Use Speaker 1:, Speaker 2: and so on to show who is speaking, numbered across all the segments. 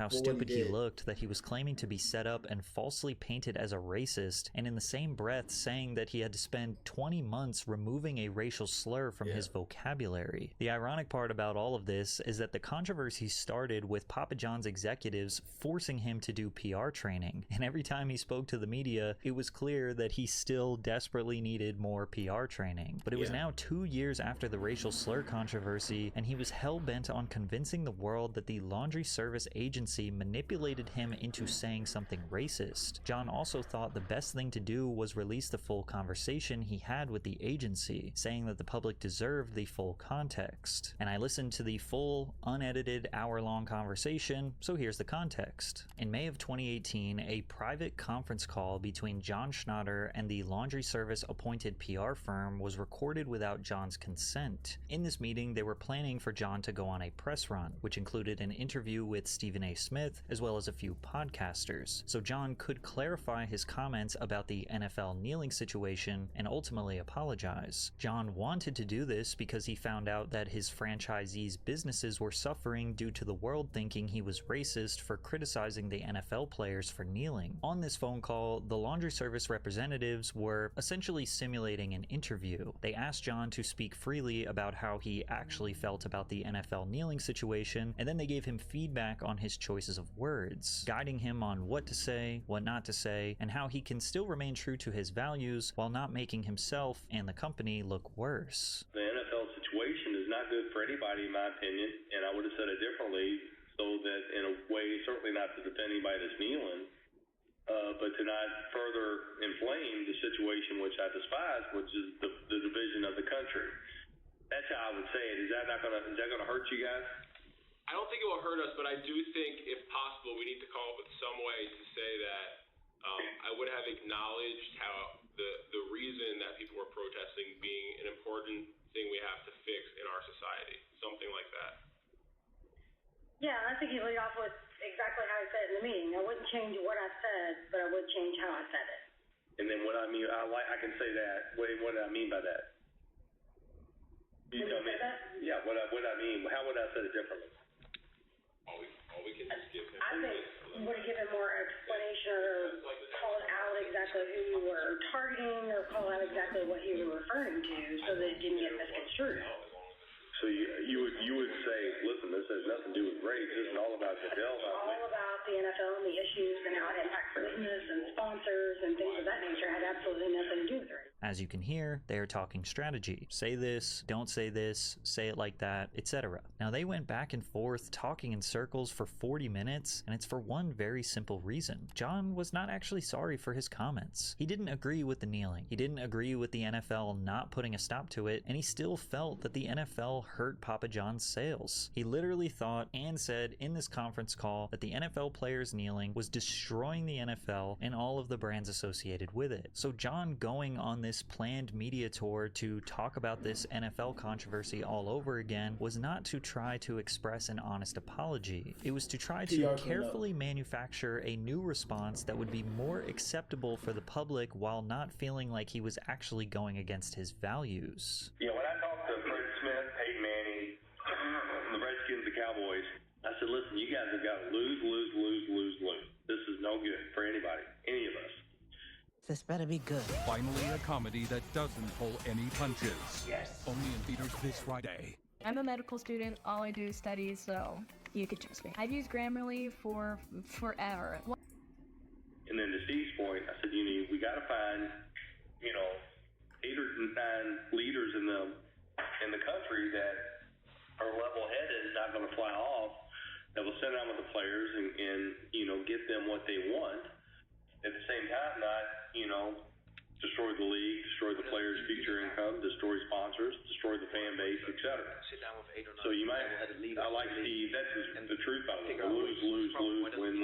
Speaker 1: how stupid he looked that he was claiming to be set up and falsely painted as a racist, and in the same breath saying that he had to spend 20 months removing a racial slur from his vocabulary. The ironic part about all of this is that the controversy started with Papa John's executives forcing him to do PR training, and every time he spoke to the media, it was clear that he still desperately needed more PR training. But it was now 2 years after the racial slur controversy, and he was hell-bent on convincing the world that the laundry service agency manipulated him into saying something racist. John also thought the best thing to do was release the full conversation he had with the agency, saying that the public deserved the full context. And I listened to the full, unedited, hour-long conversation, so here's the context. In May of 2018, a private conference call between John Schnatter and the laundry service appointed PR firm was recorded without John's consent. In this meeting, they were planning for John to go on a press run, which included an interview with Stephen A. Smith, as well as a few podcasters, so John could clarify his comments about the NFL kneeling situation and ultimately apologize. John wanted to do this because he found out that his franchisees' businesses were suffering due to the world thinking he was racist for criticizing the NFL players for kneeling. On this phone call, the laundry service representatives were essentially simulating an interview. They asked John to speak freely about how he actually felt about the NFL kneeling situation, and then they gave him feedback on his choices of words, guiding him on what to say, what not to say, and how he can still remain true to his values while not making himself and the company look worse.
Speaker 2: The NFL situation is not good for anybody, in my opinion, and I would have said it differently, so that in a way, certainly not to defend anybody that's kneeling, but to not further inflame the situation which I despise, which is the division of the country. That's how I would say it. Is that gonna hurt you guys?
Speaker 3: I don't think it will hurt us, but I do think, if possible, we need to come up with some way to say that I would have acknowledged how the reason that people were protesting being an important thing we have to fix in our society, something like that.
Speaker 4: Yeah, I think you lead off with exactly how I said it in the meeting. I wouldn't change what I said, but I would change how I said it.
Speaker 2: And then what I mean, I can say that. What do I mean by that? You tell me. Yeah, what I mean. How would I say it differently?
Speaker 3: All we can just give him.
Speaker 4: I think would have given more explanation or called out exactly who you were targeting or call out exactly what you were referring to so that it didn't get misconstrued.
Speaker 2: So you would say, listen, this has nothing to do with race. This is all about the NFL.
Speaker 4: All about the NFL and the issues and how it impacts business and sponsors and things of that nature had absolutely nothing to do with race.
Speaker 1: As you can hear, they are talking strategy. Say this, don't say this, say it like that, etc. Now they went back and forth talking in circles for 40 minutes, and it's for one very simple reason. John was not actually sorry for his comments. He didn't agree with the kneeling. He didn't agree with the NFL not putting a stop to it, and he still felt that the NFL hurt Papa John's sales. He literally thought and said in this conference call that the NFL players kneeling was destroying the NFL and all of the brands associated with it. So John going on this planned media tour to talk about this NFL controversy all over again was not to try to express an honest apology. It was to try to carefully manufacture a new response that would be more acceptable for the public while not feeling like he was actually going against his values.
Speaker 2: Yeah, when I talked to Fred Smith, Peyton Manning, the Redskins, the Cowboys, I said, listen, you guys have got to lose. This is no good for anybody, any of us.
Speaker 5: This better be good.
Speaker 6: Finally, a comedy that doesn't pull any punches.
Speaker 5: Yes.
Speaker 6: Only in theaters this Friday.
Speaker 7: I'm a medical student. All I do is study, so you could trust me. I've used Grammarly for forever.
Speaker 2: And then to Steve's point, I said, we got to find, 8 or 9 leaders in the country that are level-headed, not going to fly off, that will sit down with the players and get them what they want. At the same time, not, destroy the league, destroy the players' future income, destroy sponsors, destroy the fan base, etc. So you might, I like Steve, that's the truth about it. Lose, win.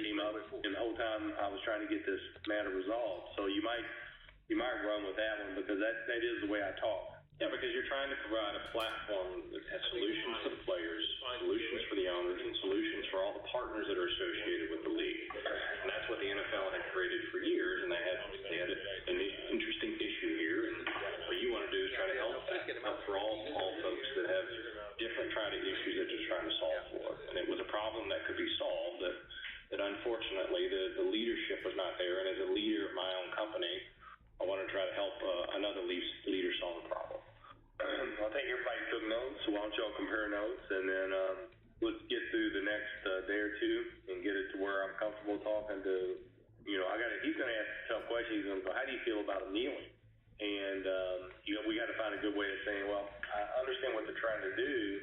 Speaker 2: Came up, and the whole time I was trying to get this matter resolved. So you might run with that one because that is the way I talk. Yeah, because you're trying to provide a platform that has solutions for the players, solutions for the owners, and solutions for all the partners that are associated with the league. And that's what the NFL had created for years, and they had an interesting issue here. And what you want to do is try to help for all folks that have different issues that they're trying to solve for. And it was a problem that could be solved taxpayer and as a leader of my own company, I want to try to help another leader solve the problem. I think everybody took notes, so why don't y'all compare notes, and then let's get through the next day or two and get it to where I'm comfortable talking to, he's going to ask a tough question. He's going to go, how do you feel about kneeling? And, we got to find a good way of saying, well, I understand what they're trying to do,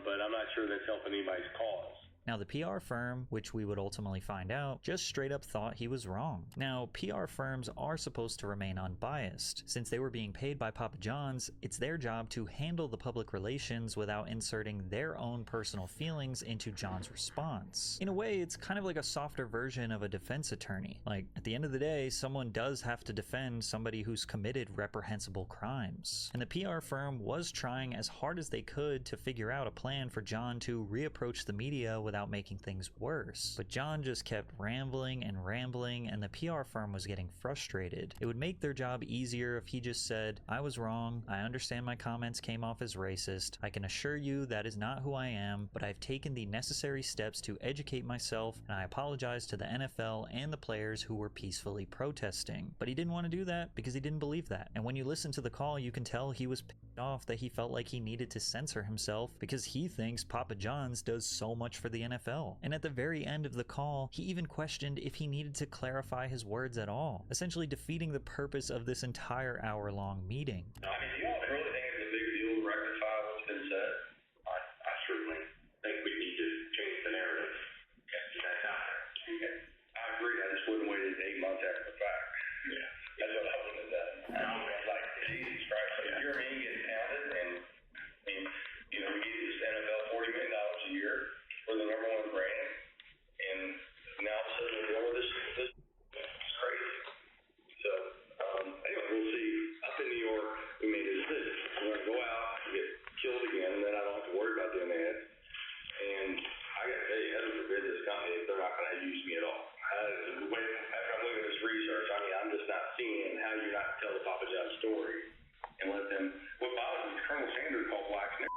Speaker 2: but I'm not sure that's helping anybody's cause.
Speaker 1: Now, the PR firm, which we would ultimately find out, just straight up thought he was wrong. Now, PR firms are supposed to remain unbiased. Since they were being paid by Papa John's, it's their job to handle the public relations without inserting their own personal feelings into John's response. In a way, it's kind of like a softer version of a defense attorney. Like, at the end of the day, someone does have to defend somebody who's committed reprehensible crimes. And the PR firm was trying as hard as they could to figure out a plan for John to reapproach the media without making things worse. But John just kept rambling and rambling, and the PR firm was getting frustrated. It would make their job easier if he just said, I was wrong, I understand my comments came off as racist, I can assure you that is not who I am, but I've taken the necessary steps to educate myself, and I apologize to the NFL and the players who were peacefully protesting. But he didn't want to do that because he didn't believe that. And when you listen to the call, you can tell he was pissed off that he felt like he needed to censor himself because he thinks Papa John's does so much for the NFL. And at the very end of the call, he even questioned if he needed to clarify his words at all, essentially defeating the purpose of this entire hour-long meeting.
Speaker 2: Do you all really think it's a big deal to rectify what's been said? I certainly think we need to change the narrative. That's out there. I agree. I just wouldn't wait 8 months after the fact. Yeah. That's what I would have done. Like, Jesus Christ. If you're me, you get pounded, and we give this NFL $40 million a year for the number one brand, and now all of a sudden we're dealing with this is crazy. So, anyway, we'll see. Up in New York, we made a decision. We're going to go out and get killed again, and then I don't have to worry about doing that. And I got to tell you, heaven forbid this company, if they're not going to use me at all. After I'm looking at this research, I'm just not seeing how you're not tell the Papa John story and let them. What bothers me is Colonel Sanders called blacks niggers.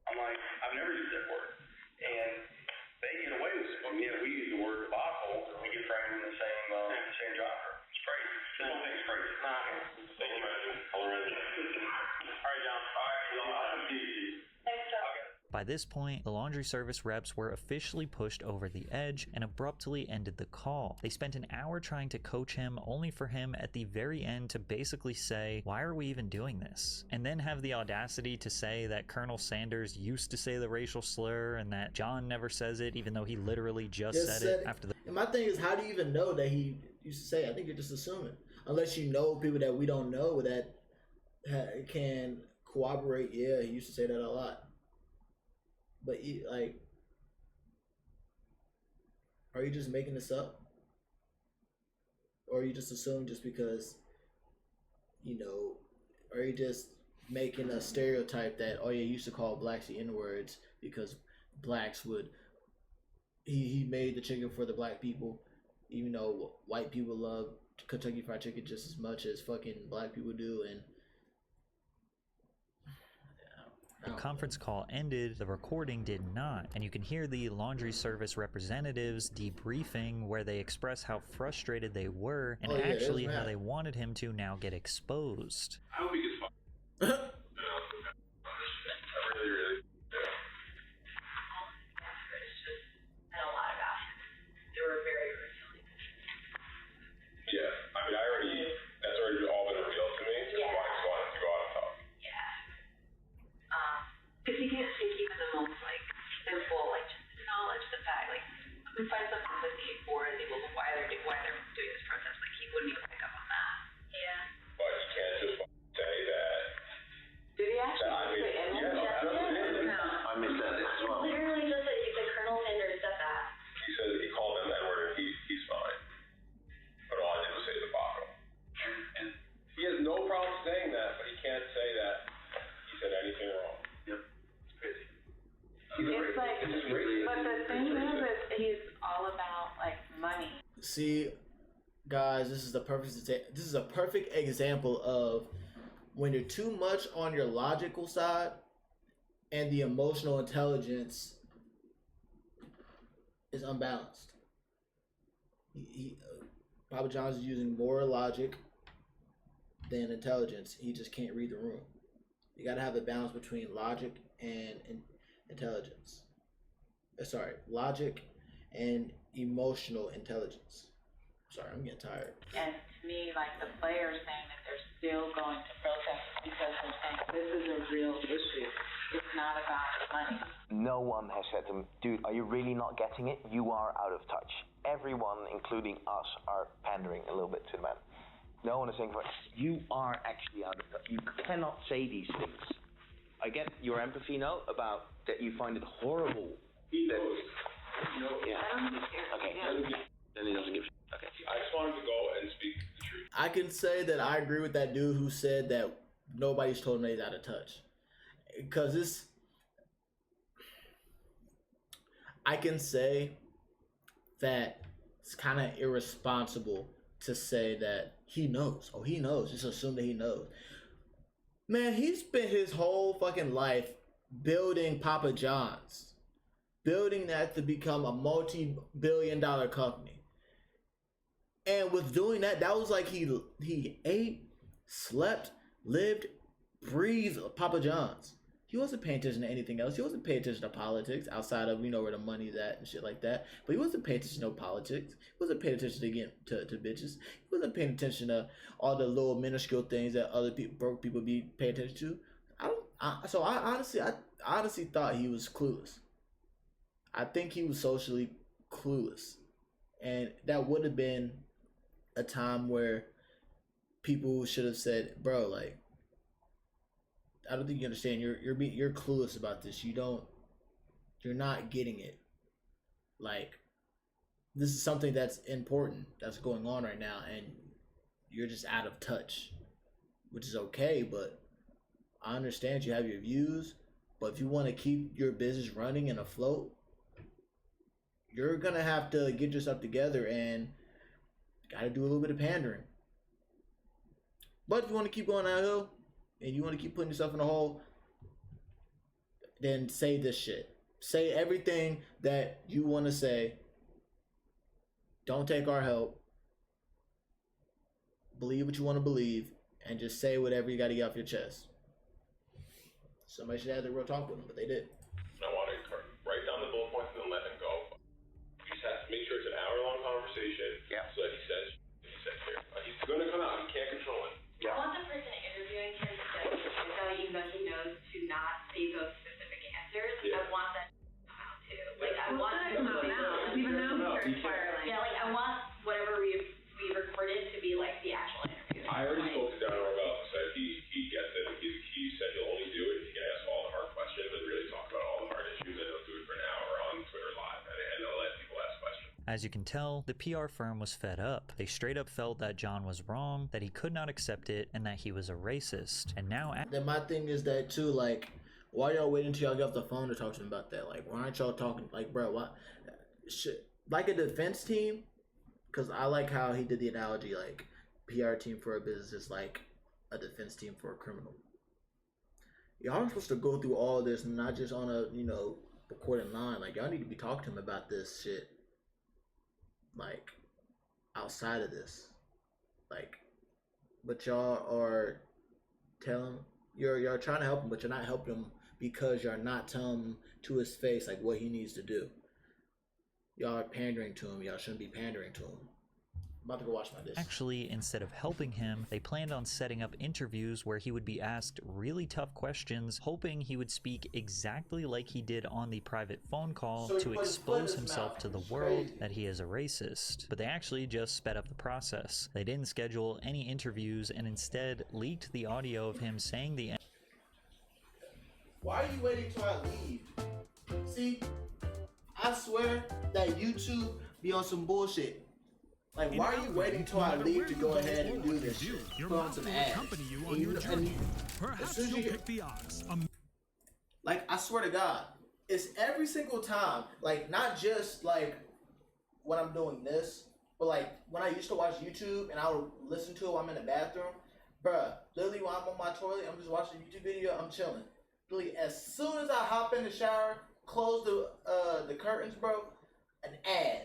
Speaker 2: I'm like, I've never used that word. And they get away with it. Yeah, we use the word debacle, and we get framed in the same genre. It's crazy. This whole thing's crazy. Thank you, man. All right, John. All right, I'll come see you.
Speaker 4: Thanks, John.
Speaker 2: Okay.
Speaker 1: By this point, the laundry service reps were officially pushed over the edge and abruptly ended the call. They spent an hour trying to coach him, only for him at the very end to basically say, why are we even doing this? And then have the audacity to say that Colonel Sanders used to say the racial slur and that John never says it, even though he literally just said it after the...
Speaker 8: And my thing is, how do you even know that he used to say it? I think you're just assuming. Unless you know people that we don't know that can corroborate, yeah, he used to say that a lot. But, are you just making this up? Or are you just assuming just because, are you just making a stereotype that, oh yeah, you used to call blacks the N-words because blacks would, he made the chicken for the black people, even though white people love Kentucky Fried Chicken just as much as fucking black people do, and
Speaker 1: The conference call ended, the recording did not, and you can hear the laundry service representatives debriefing where they express how frustrated they were and actually how they wanted him to now get exposed.
Speaker 3: I hope he gets fired. I really do.
Speaker 9: And a lot about him. They were very revealing.
Speaker 3: Yeah, I mean, that's already all been revealed to me.
Speaker 9: Yeah.
Speaker 3: So I just wanted to go out and talk.
Speaker 9: Yeah. Because he can't think even the most, simple, just acknowledge the fact, we find some sympathy for the people, why they're doing this protest, he wouldn't even pick up on that. Yeah.
Speaker 3: But you can't just say that.
Speaker 9: Did he actually say anything?
Speaker 2: No. I missed that as well.
Speaker 4: Literally just said, he said Colonel Sanders said that.
Speaker 3: He said he called him that word and he's fine. But all I did was say the bottle. And he has no problem saying that, but he can't say that he said anything wrong.
Speaker 2: Yep. It's crazy.
Speaker 9: But the thing is that he's all about, money.
Speaker 8: See, guys, this is a perfect example of when you're too much on your logical side and the emotional intelligence is unbalanced. Papa John's is using more logic than intelligence. He just can't read the room. You gotta have a balance between logic and intelligence. Sorry, logic and emotional intelligence. Sorry, I'm getting tired.
Speaker 9: And to me, like the players saying that they're still going to protest because they're saying this is a real issue. It's not about money.
Speaker 10: No one has said to him, dude, are you really not getting it? You are out of touch. Everyone, including us, are pandering a little bit to the man. No one is saying, you are actually out of touch. You cannot say these things. I get your empathy now about that you find it horrible.
Speaker 3: He
Speaker 10: that,
Speaker 3: knows.
Speaker 10: Yeah.
Speaker 9: I don't think care.
Speaker 10: Okay.
Speaker 9: Yeah.
Speaker 10: Then he doesn't give a shit. Okay.
Speaker 3: I just wanted to go and speak the truth.
Speaker 8: I can say that I agree with that dude who said that nobody's told him that he's out of touch. Because I can say that it's kind of irresponsible to say that he knows. Oh, he knows. Just assume that he knows. Man, he spent his whole fucking life building Papa John's. Building that to become a multi-billion-dollar company. And with doing that, that was like he ate, slept, lived, breathed Papa John's. He wasn't paying attention to anything else. He wasn't paying attention to politics outside of, where the money's at and shit like that. But he wasn't paying attention to politics. He wasn't paying attention to bitches. He wasn't paying attention to all the little minuscule things that other people, broke people be paying attention to. I honestly thought he was clueless. I think he was socially clueless. And that would have been a time where people should have said, bro, like, I don't think you understand. You're clueless about this. You're not getting it. Like, this is something that's important that's going on right now, and you're just out of touch, which is okay. But I understand you have your views, but if you want to keep your business running and afloat, you're gonna have to get yourself together and gotta do a little bit of pandering. But if you want to keep going downhill, and you want to keep putting yourself in a hole, then say this shit. Say everything that you want to say. Don't take our help. Believe what you want to believe, and just say whatever you got to get off your chest. Somebody should have the real talk with him, but they did.
Speaker 3: I want to write down the bullet points and then let him go. You just have to make sure it's an hour-long conversation.
Speaker 10: Yeah.
Speaker 3: So that he says here. He's going to come out. You can't control it.
Speaker 9: I want the person interviewing him to say, even though he knows to not say those specific answers, I want that to come out too. Like, I want him to come out, even though he's spiraling. Yeah, like, I want whatever we recorded to be like the actual interview.
Speaker 3: I already spoke to Don Orwell and said he gets it. He said he'll only do it if he can ask all the hard questions and really talk about all the hard issues, and he'll do it for an hour on Twitter Live, and he'll let people ask questions.
Speaker 1: As you can tell, the PR firm was fed up. They straight up felt that John was wrong, that he could not accept it, and that he was a racist. And now...
Speaker 8: Then my thing is that too, like, why y'all waiting until y'all get off the phone to talk to him about that? Like, why aren't y'all talking? Like, bro, what? Like a defense team? Because I like how he did the analogy, like, PR team for a business is like a defense team for a criminal. Y'all are supposed to go through all this, not just on a, recording line. Like, y'all need to be talking to him about this shit. Like, outside of this. Like, but y'all are telling, you're trying to help him, but you're not helping him because you're not telling him to his face, like, what he needs to do. Y'all are pandering to him. Y'all shouldn't be pandering to him. I'm about to go watch my disc.
Speaker 1: Actually, instead of helping him, they planned on setting up interviews where he would be asked really tough questions, hoping he would speak exactly like he did on the private phone call to expose himself to the world that he is a racist. But they actually just sped up the process. They didn't schedule any interviews and instead leaked the audio of him saying the...
Speaker 8: Why are you waiting till I leave? See, I swear that YouTube be on some bullshit. Like, why are you waiting till I leave to go ahead and do this shit? Put on some ads. As soon as you pick the odds. Like, I swear to God, it's every single time. Like, not just like when I'm doing this, but like when I used to watch YouTube and I would listen to it while I'm in the bathroom. Bruh, literally when I'm on my toilet, I'm just watching a YouTube video, I'm chilling. Literally, as soon as I hop in the shower, close the curtains, bro, an ad.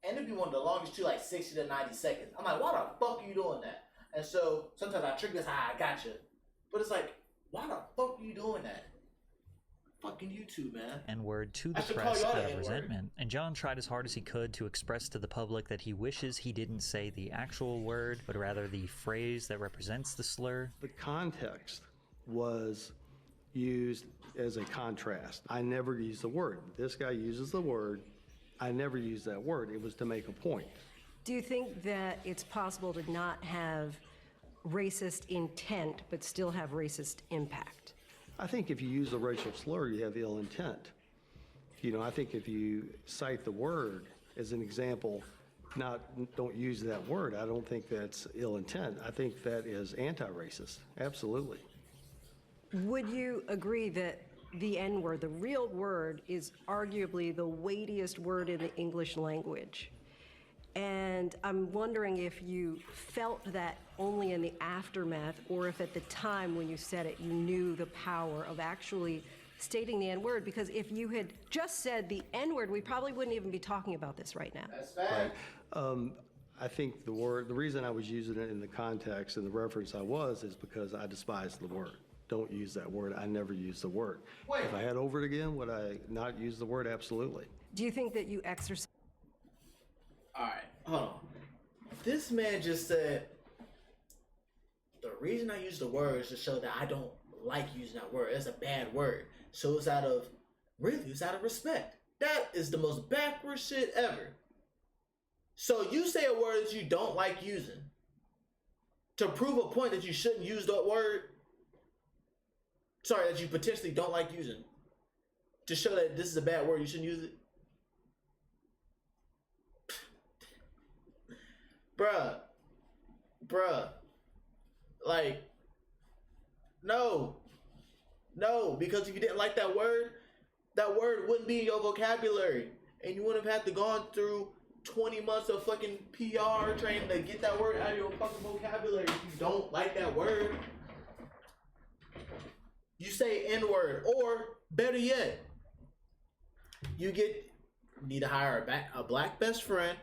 Speaker 8: And it'd be one of the longest too, like 60 to 90 seconds. I'm like, why the fuck are you doing that? And so sometimes I trick this, I gotcha. But it's like, why the fuck are you doing that? Fucking YouTube, man.
Speaker 1: N-word to the press out of resentment, and John tried as hard as he could to express to the public that he wishes he didn't say the actual word, but rather the phrase that represents the slur.
Speaker 11: The context was used as a contrast. I never used the word. This guy uses the word. I never used that word. It was to make a point.
Speaker 12: Do you think that it's possible to not have racist intent, but still have racist impact?
Speaker 11: I think if you use a racial slur, you have ill intent. You know, I think if you cite the word as an example, don't use that word, I don't think that's ill intent. I think that is anti-racist, absolutely.
Speaker 12: Would you agree that the N-word, the real word, is arguably the weightiest word in the English language? And I'm wondering if you felt that only in the aftermath, or if at the time when you said it, you knew the power of actually stating the N-word. Because if you had just said the N-word, we probably wouldn't even be talking about this right now.
Speaker 8: That's fact.
Speaker 11: Right. I think the reason I was using it in the context and the reference I was is because I despise the word. Don't use that word. I never use the word.
Speaker 8: Wait.
Speaker 11: If I had over it again, would I not use the word? Absolutely.
Speaker 12: Do you think that you exercise?
Speaker 8: All right, hold on. This man just said, the reason I use the word is to show that I don't like using that word. It's a bad word. So it's out of respect. That is the most backward shit ever. So you say a word that you don't like using to prove a point that you shouldn't use that word. Sorry, that you potentially don't like using. To show that this is a bad word, you shouldn't use it. Bruh, like, no, because if you didn't like that word wouldn't be in your vocabulary, and you wouldn't have had to gone through 20 months of fucking PR training to get that word out of your fucking vocabulary. If you don't like that word, you say N-word, or better yet, you need to hire a black best friend,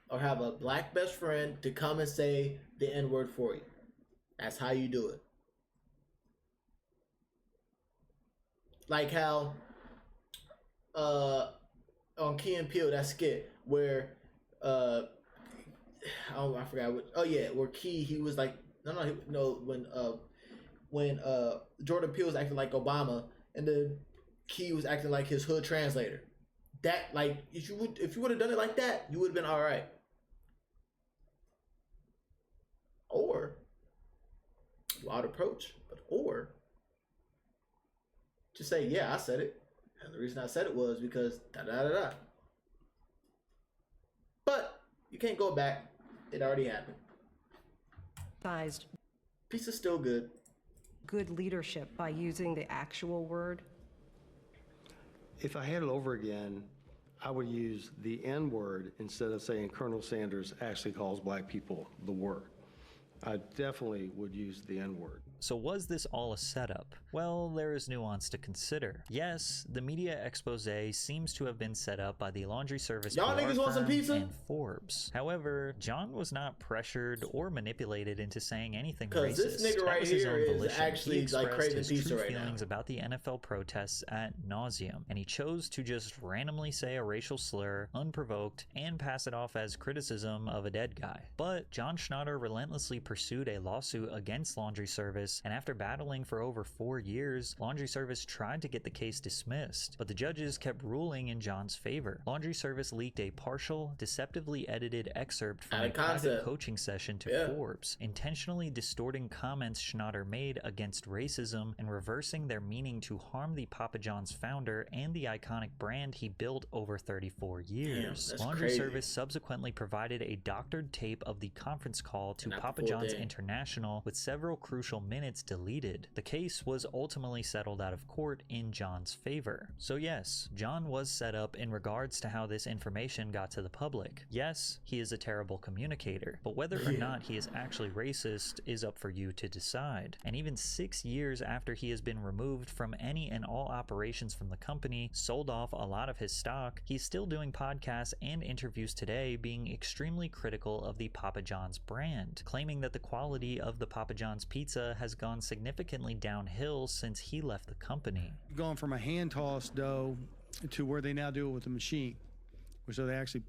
Speaker 8: or have a black best friend to come and say the N-word for you. That's how you do it. Like how on Key and Peele, that skit where I forgot where Key, he was like when Jordan Peele was acting like Obama and then Key was acting like his hood translator. That, like, if you would have done it like that, you would have been all right. Or wild approach, or just say, yeah, I said it, and the reason I said it was because da da da da. But you can't go back; it already happened. Pizza's still good.
Speaker 12: Good leadership by using the actual word.
Speaker 11: If I had it over again, I would use the N-word instead of saying Colonel Sanders actually calls black people the word. I definitely would use the N-word.
Speaker 1: So was this all a setup? Well, there is nuance to consider. Yes, the media expose seems to have been set up by the laundry service
Speaker 8: Y'all niggas want some pizza?
Speaker 1: And Forbes. However, John was not pressured or manipulated into saying anything racist.
Speaker 8: Because this nigga right here is actually like craving pizza right now.
Speaker 1: Feelings about the NFL protests at nauseum, and he chose to just randomly say a racial slur, unprovoked, and pass it off as criticism of a dead guy. But John Schnatter relentlessly pursued a lawsuit against laundry service, and after battling for over 4 years, laundry service tried to get the case dismissed, but the judges kept ruling in John's favor. Laundry service leaked a partial, deceptively edited excerpt from a private coaching session to Forbes, intentionally distorting comments Schnatter made against racism and reversing their meaning to harm the Papa John's founder and the iconic brand he built over 34 years.
Speaker 8: Damn,
Speaker 1: laundry
Speaker 8: crazy.
Speaker 1: service subsequently provided a doctored tape of the conference call to Papa John's John's
Speaker 8: thing.
Speaker 1: International, with several crucial minutes deleted. The case was ultimately settled out of court in John's favor. So yes, John was set up in regards to how this information got to the public. Yes, he is a terrible communicator, but whether or not he is actually racist is up for you to decide. And even 6 years after he has been removed from any and all operations from the company, sold off a lot of his stock, he's still doing podcasts and interviews today, being extremely critical of the Papa John's brand, claiming that the quality of the Papa John's pizza has gone significantly downhill since he left the company.
Speaker 13: Going from a hand-tossed dough to where they now do it with a machine, so they actually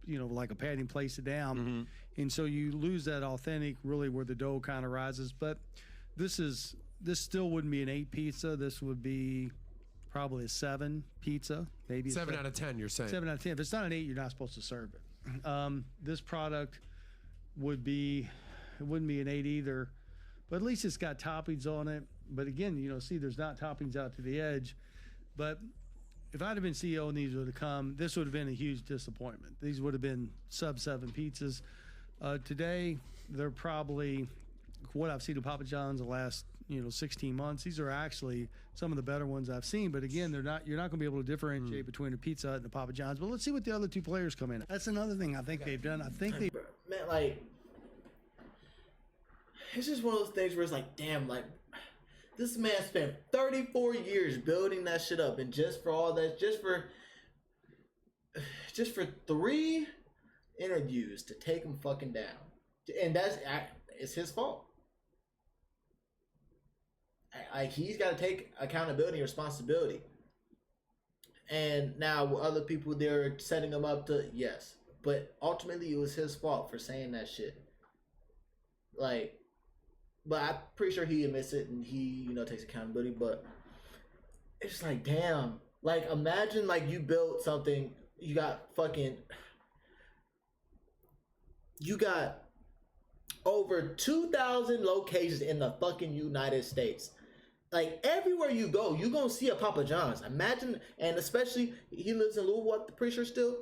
Speaker 13: like a patty and place it down, and so you lose that authentic, really where the dough kind of rises. But this still wouldn't be an 8 pizza. This would be probably a 7 pizza, maybe
Speaker 14: 7 out of 10. You're saying
Speaker 13: 7 out of 10. If it's not an 8, you're not supposed to serve it. This product it wouldn't be an 8 either, but at least it's got toppings on it. But again, see, there's not toppings out to the edge. But if I'd have been CEO and these would have come, this would have been a huge disappointment. These would have been sub-7 pizzas. Today, they're probably, what I've seen of Papa John's the last 16 months, these are actually some of the better ones I've seen. But again, you're not going to be able to differentiate between a Pizza Hut and a Papa John's. But let's see what the other 2 players come in. That's another thing I think they've done.
Speaker 8: Man, like, it's just one of those things where it's like, damn, like, this man spent 34 years building that shit up, and just for all that, just for 3 interviews to take him fucking down, and it's his fault. Like, he's got to take accountability and responsibility. And now other people, they're setting him up to, yes, but ultimately it was his fault for saying that shit. Like, but I'm pretty sure he admits it and he, takes accountability. But it's like, damn. Like, imagine, like, you built something, you got over 2,000 locations in the fucking United States. Like, everywhere you go, you're going to see a Papa John's. Imagine, and especially, he lives in Louisville, I'm pretty sure still.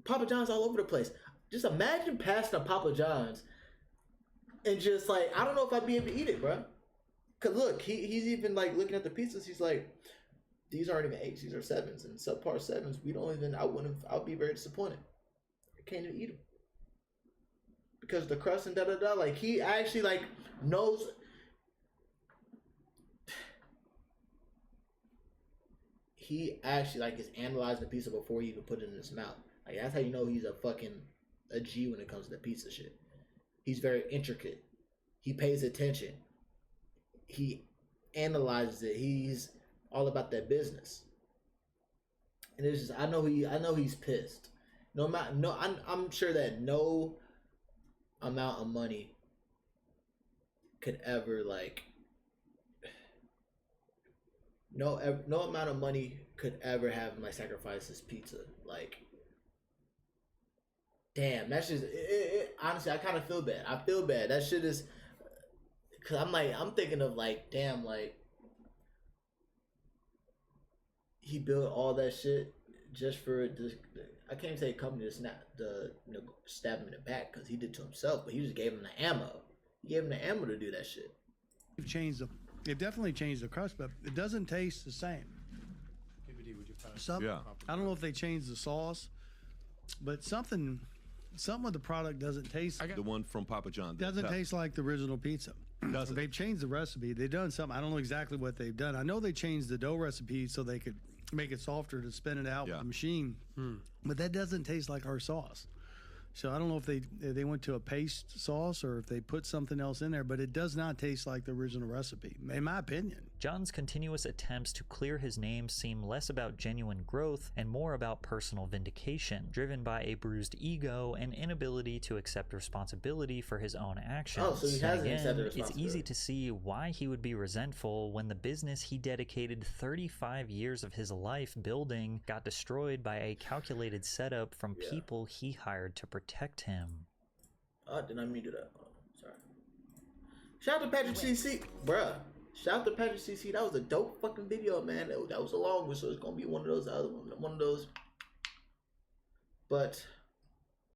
Speaker 8: Papa John's all over the place. Just imagine passing a Papa John's and just, like, I don't know if I'd be able to eat it, bro. Because look, he's even, like, looking at the pizzas, he's like, these aren't even 8s, these are 7s. And subpar 7s, I'll be very disappointed. I can't even eat them. Because the crust and da-da-da, like, he actually, like, knows. He actually, like, is analyzing the pizza before he even put it in his mouth. Like, that's how you know he's a G when it comes to the pizza shit. He's very intricate. He pays attention. He analyzes it. He's all about that business. And it's just, I know he's pissed. I'm sure that no amount of money could ever, like, no amount of money could ever have him, like, sacrifice his pizza. Like, damn, that's just honestly, I kind of feel bad. I feel bad. That shit is, because I'm thinking of, like, damn, like, he built all that shit just for this. I can't say company to stab him in the back, because he did it to himself, but he just gave him the ammo. He gave him the ammo to do that shit.
Speaker 13: It definitely changed the crust, but it doesn't taste the same. I don't know if they changed the sauce, but something with the product doesn't taste.
Speaker 15: The one from Papa John's
Speaker 13: doesn't taste like the original pizza. They've changed the recipe. They've done something. I don't know exactly what they've done. I know they changed the dough recipe so they could make it softer to spin it out with the machine, but that doesn't taste like our sauce. So I don't know if they went to a paste sauce or if they put something else in there, but it does not taste like the original recipe, in my opinion.
Speaker 1: John's continuous attempts to clear his name seem less about genuine growth and more about personal vindication, driven by a bruised ego and inability to accept responsibility for his own actions.
Speaker 8: Oh, so he hasn't accepted responsibility.
Speaker 1: It's easy to see why he would be resentful when the business he dedicated 35 years of his life building got destroyed by a calculated setup from people he hired to protect him.
Speaker 8: Oh, did I mean to do that? Oh, sorry. Shout out to Patrick CC, bruh. Shout out to Patrick CC. That was a dope fucking video, man. That was a long one, so it's gonna be one of those. But